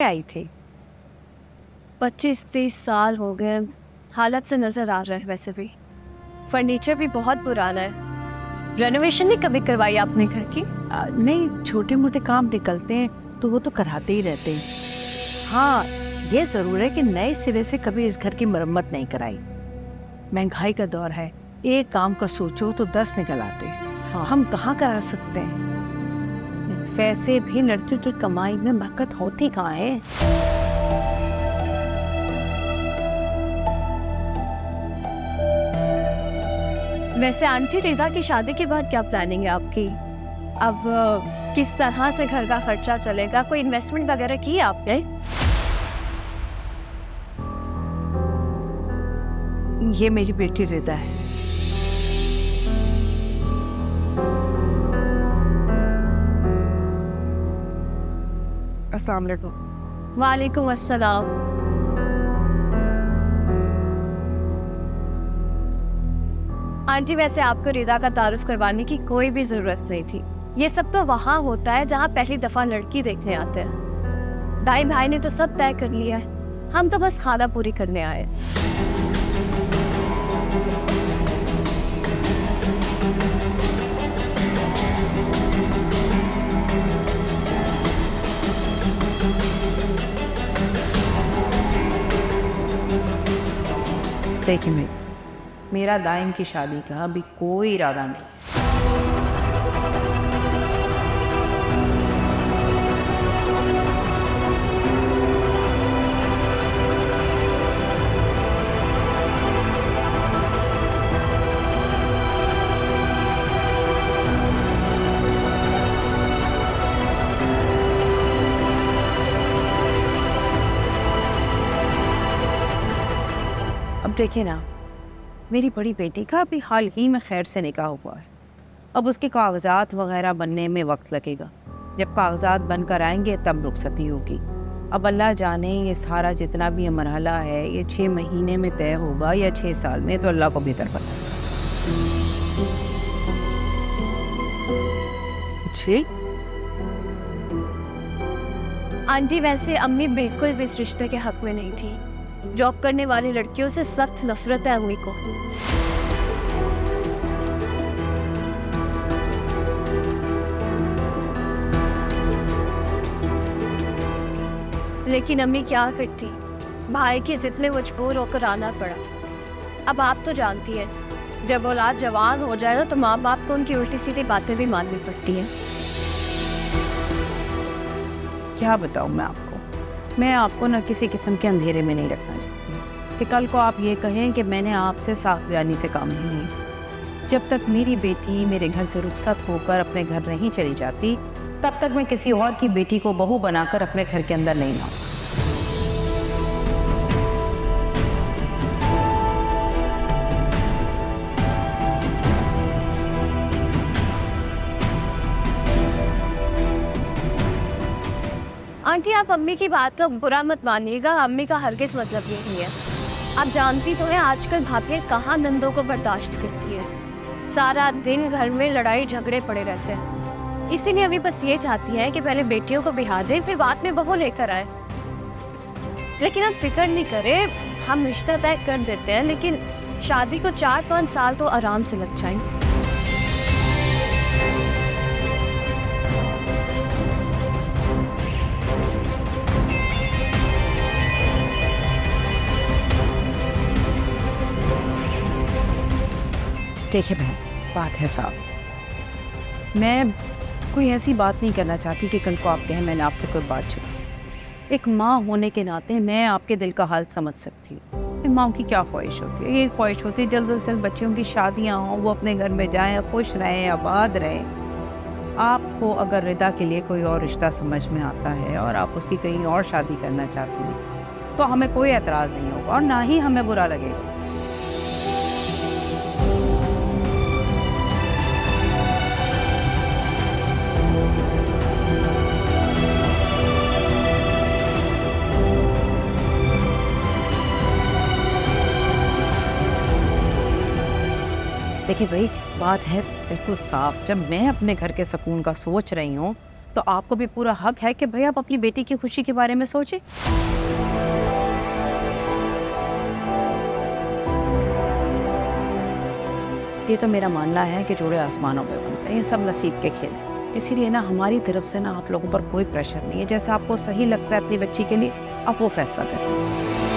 आई थी। 25-30 साल हो गए। हालत से नजर आ रहा है। वैसे भी फर्नीचर भी बहुत पुराना है। रेनोवेशन नहीं कभी करवाई आपने घर की? नहीं, छोटे मोटे काम निकलते हैं तो वो तो कराते ही रहते हैं। हाँ, ये जरूर है कि नए सिरे से कभी इस घर की मरम्मत नहीं कराई। महंगाई का दौर है, एक काम का सोचो तो 10 निकल आते हैं। हाँ, हम कहाँ करा सकते हैं। वैसे भी लड़की की कमाई में बरकत होती कहाँ है? वैसे आंटी, रिदा की शादी के बाद क्या प्लानिंग है आपकी? अब किस तरह से घर का खर्चा चलेगा? कोई इन्वेस्टमेंट वगैरह की है आपने? ये मेरी बेटी रिदा है। अस्सलाम वालेकुम। वालेकुम अस्सलाम। आंटी, वैसे आपको रिदा का तारुफ करवाने की कोई भी जरूरत नहीं थी। ये सब तो वहाँ होता है जहाँ पहली दफा लड़की देखने आते हैं। दाई भाई ने तो सब तय कर लिया है, हम तो बस खाना पूरी करने आए। देखिए, मेरा दाइम की शादी का अभी कोई इरादा नहीं। अब देखिए ना, मेरी बड़ी बेटी का अभी हाल ही में खैर से निकाह हुआ है। अब उसके कागजात वगैरह बनने में वक्त लगेगा। जब कागजात बनकर आएंगे तब रुखसती होगी। अब अल्लाह जाने ये सारा जितना भी ये मरहला है, ये 6 महीने में तय होगा या 6 साल में, तो अल्लाह को बेहतर पता है। जी आंटी, वैसे अम्मी बिल्कुल भी इस रिश्ते के हक में नहीं थी। जॉब करने वाली लड़कियों से सख्त नफरत है अम्मी को। लेकिन अम्मी क्या करती, भाई की जिद में मजबूर होकर आना पड़ा। अब आप तो जानती हैं, जब औलाद जवान हो जाए ना तो माँ बाप को उनकी उल्टी सीधी बातें भी माननी पड़ती हैं। क्या बताऊँ मैं आपको ना किसी किस्म के अंधेरे में नहीं रखना चाहती कि कल को आप ये कहें कि मैंने आपसे साफ बयानी से काम नहीं लिया। जब तक मेरी बेटी मेरे घर से रुखसत होकर अपने घर नहीं चली जाती, तब तक मैं किसी और की बेटी को बहू बनाकर अपने घर के अंदर नहीं लाऊं। आंटी, आप अम्मी की बात का बुरा मत मानिएगा। अम्मी का हरगिज़ मतलब ये नहीं है। आप जानती तो हैं आजकल भाभियाँ कहाँ नंदों को बर्दाश्त करती है। सारा दिन घर में लड़ाई झगड़े पड़े रहते हैं। इसीलिए अम्मी बस ये चाहती है कि पहले बेटियों को बिहा दें, फिर बाद में बहू लेकर आए। लेकिन आप फिक्र नहीं करें, हम रिश्ता तय कर देते हैं, लेकिन शादी को 4-5 साल तो आराम से लग जाएंगे। देखिए बहन, बात है साहब, मैं कोई ऐसी बात नहीं करना चाहती कि कल को आप कहें मैंने आपसे कोई बात छुपी। एक माँ होने के नाते मैं आपके दिल का हाल समझ सकती हूँ। माँ की क्या ख्वाहिश होती है? ये ख्वाहिश होती है जल्द से जल्द बच्चों की शादियाँ हों, वो अपने घर में जाएँ, खुश रहें, आबाद रहें। आपको अगर रिदा के लिए कोई और रिश्ता समझ में आता है और आप उसकी कहीं और शादी करना चाहती हैं, तो हमें कोई एतराज़ नहीं होगा और ना ही हमें बुरा लगेगा। देखिए भाई, बात है बिल्कुल साफ। जब मैं अपने घर के सुकून का सोच रही हूँ तो आपको भी पूरा हक है कि भाई आप अपनी बेटी की खुशी के बारे में सोचें। ये तो मेरा मानना है कि जोड़े आसमानों में बनते हैं, ये सब नसीब के खेल हैं। इसीलिए ना हमारी तरफ से ना आप लोगों पर कोई प्रेशर नहीं है। जैसा आपको सही लगता है अपनी बच्ची के लिए, आप वो फैसला करें।